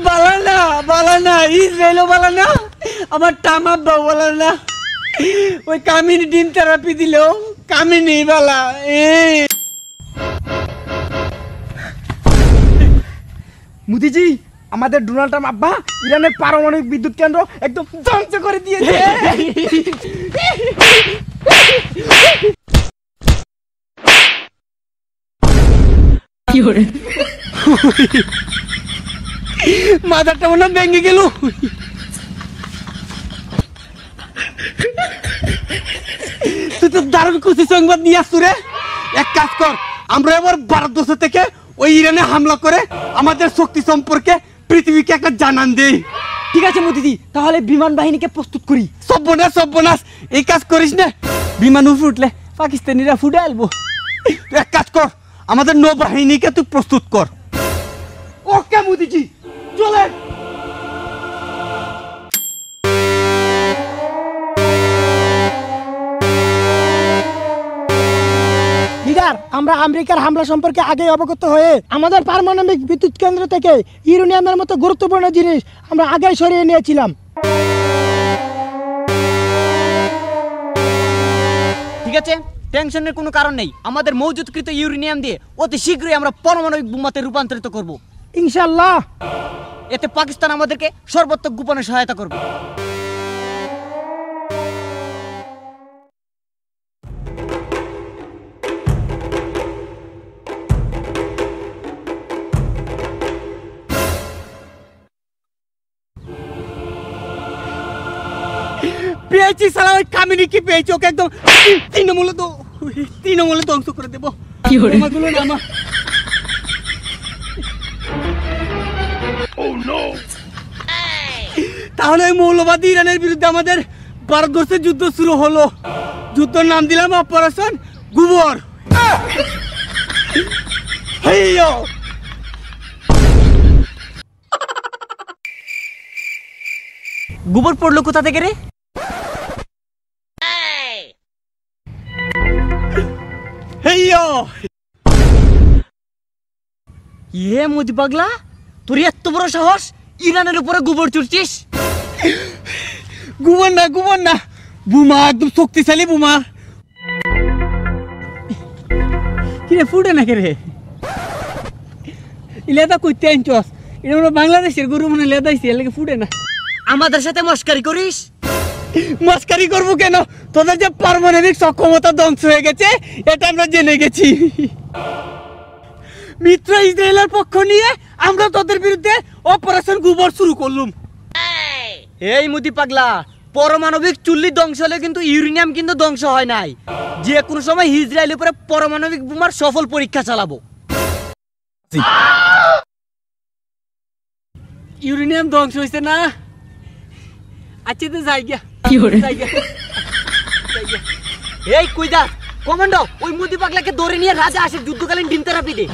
বালানা বালানা ইসরায়েলও বালানা আমার টামাব্বা বালানা ওই কামিনী ডিম থেরাপি দিল কামিনী বালা মোদিজি আমাদের ডোনাল্ড ট্রাম্প আব্বা ইরানের পারমাণবিক বিদ্যুৎ কেন্দ্র একদম ধ্বংস করে দিয়েছে। মাথাটা মনে ভেঙে গেল। তুই তো দারুণ খুশি সংবাদ নিয়ে আসছু রে। এক কাজ কর, আমরা এবার ভারতবর্ষ থেকে ওই ইরানে হামলা করে আমাদের শক্তি সম্পর্কে পৃথিবীকে একটা জানান দেই। ঠিক আছে মোদিজি, তাহলে বিমান বাহিনীকে প্রস্তুত করি। সর্বনাশ সর্বনাশ, এই কাজ করিস না। বিমান উপরে উঠলে পাকিস্তানিরা ফুটে আলবো। তুই এক কাজ কর, আমাদের নৌবাহিনীকে তুই প্রস্তুত কর। ওকে মোদিজি, চলেন। লিডার, আমরা আমেরিকার হামলা সম্পর্কে আগে অবগত হয়ে আমাদের পারমাণবিক বিদ্যুৎ কেন্দ্র থেকে ইউরেনিয়ামের মতো গুরুত্বপূর্ণ জিনিস আমরা আগে সরিয়ে নিয়েছিলাম। ঠিক আছে, টেনশনের কোনো কারণ নেই। আমাদের মজুদকৃত ইউরেনিয়াম দিয়ে অতি শীঘ্রই আমরা পারমাণবিক বোমাতে রূপান্তরিত করব ইনশাআল্লাহ। এতে পাকিস্তান আমাদেরকে সর্বাত্মক গোপনে সহায়তা করবে। পেয়েছি সালা, ওই কামিনীকে পেয়েছি। ওকে একদম তৃণমূলে ধ্বংস করে দেবো। তাহলে ওই মৌলবাদী ইরানের বিরুদ্ধে আমাদের ভারতবর্ষের যুদ্ধ শুরু হলো। যুদ্ধের নাম দিলাম অপারেশন গোবর। গোবর পড়লো কোথা থেকে রে? মোদি পাগলা, তোর এত বড় সাহস, ইরানের উপরে গোবর চুরছিস? গোবর না বোমা, একদম শক্তিশালী বোমা। কিরে ফুটে না কে রে? ইলেদা কইতে আনছস? এটা মনে বাংলাদেশের গরু মনে লেদাইছে, এর লাগে ফুটে না। আমাদের সাথে মস্কারি করিস? মস্কারি করবো কেন? তোদের যে পারমাণবিক সক্ষমতা ধ্বংস হয়ে গেছে এটা আমরা জেনে গেছি। মিত্র ইসরায়েলের পক্ষ নিয়ে আমরা তোদের বিরুদ্ধে অপারেশন গোবর শুরু করলাম। এই মোদি পাগলা, পারমাণবিক চুল্লি ধ্বংস হলে কিন্তু ইউরেনিয়াম কিন্তু ধ্বংস হয় নাই। যে কোনো সময় ইসরায়েলের উপরে পারমাণবিক বোমার সফল পরীক্ষা চালাবো। ইউরেনিয়াম ধ্বংস হয়েছে না? আচ্ছা তো জায়গা এই কইদা কমান্ডো, ওই মোদি পাগলাকে ধরে নিয়ে রাজা আসে যুদ্ধকালীন ডিম থেরাপি দে।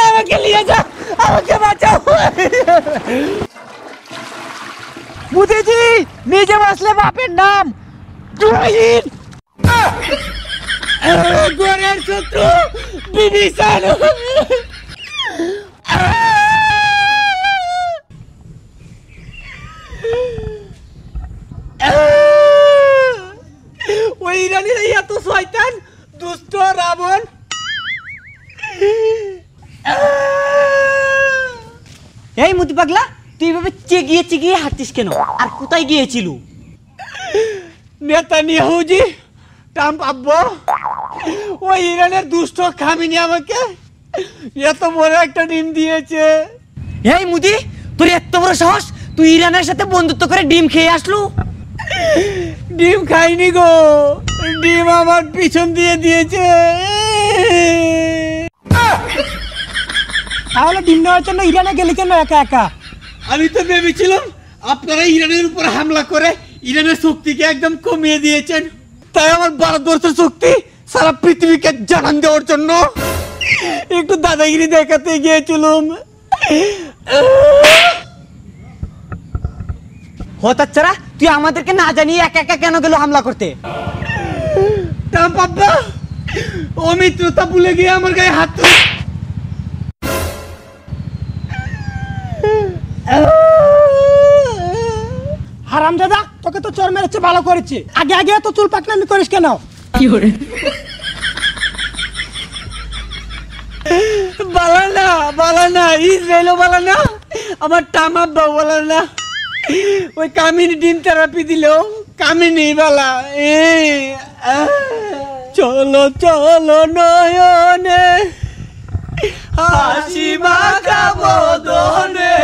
আমাকে নিয়ে যা, আমাকে বাঁচাও। মোদিজি, নিজে বাঁচলে বাপের নাম। ঘরের শত্রু বিভীষণ। ওই ইরানিরা এত শয়তান, দুষ্ট রাবণ। এই মোদি পাগলা, তুই এভাবে চেগিয়ে হাঁটছিস কেন? আর কোথায় গিয়েছিল? নেতানিয়াহুজি ট্রাম্প আব্বু, ওই ইরানের দুষ্ট খামিনি আমাকে এত বড় একটা ডিম দিয়েছে। এই মোদি, তোর এত বড় সাহস, তুই ইরানের সাথে বন্ধুত্ব করে ডিম খেয়ে আসলু? ডিম খাইনি গো, ডিম আমার পিছন দিয়ে দিয়েছে। তাহলে ডিম নেওয়ার জন্য ইরানে গেলি কেন একা একা? আমি তো ভেবেছিলাম আপনারা ইরানের উপর হামলা করে ইরানের শক্তিকে একদম কমিয়ে দিয়েছেন, তাই আমার ভারতবর্ষের শক্তি সারা পৃথিবীকে জানান দেওয়ার জন্য একটু দাদাগিরি দেখাতে গিয়েছিলাম। হতাচ্ছাড়া, তুই আমাদেরকে না জানিয়ে একা একা কেন গেল হামলা করতে? তা বাবা, ও মিত্রতা ভুলে গিয়ে আমার গায়ে হাত তুলে হারামজাদা, তোকে তো চোর মেরেছে ভালো করেছে, আগে আগে এত চুল পাকনামি করিস কেন? বালানা ইসরায়েলও বালানা, আমার টামাব্বা বালানা, ওই কামিনী ডিম থেরাপি দিলেও কামিনী বালা। চলো চলো নয়নে হাসি মাখা বদনে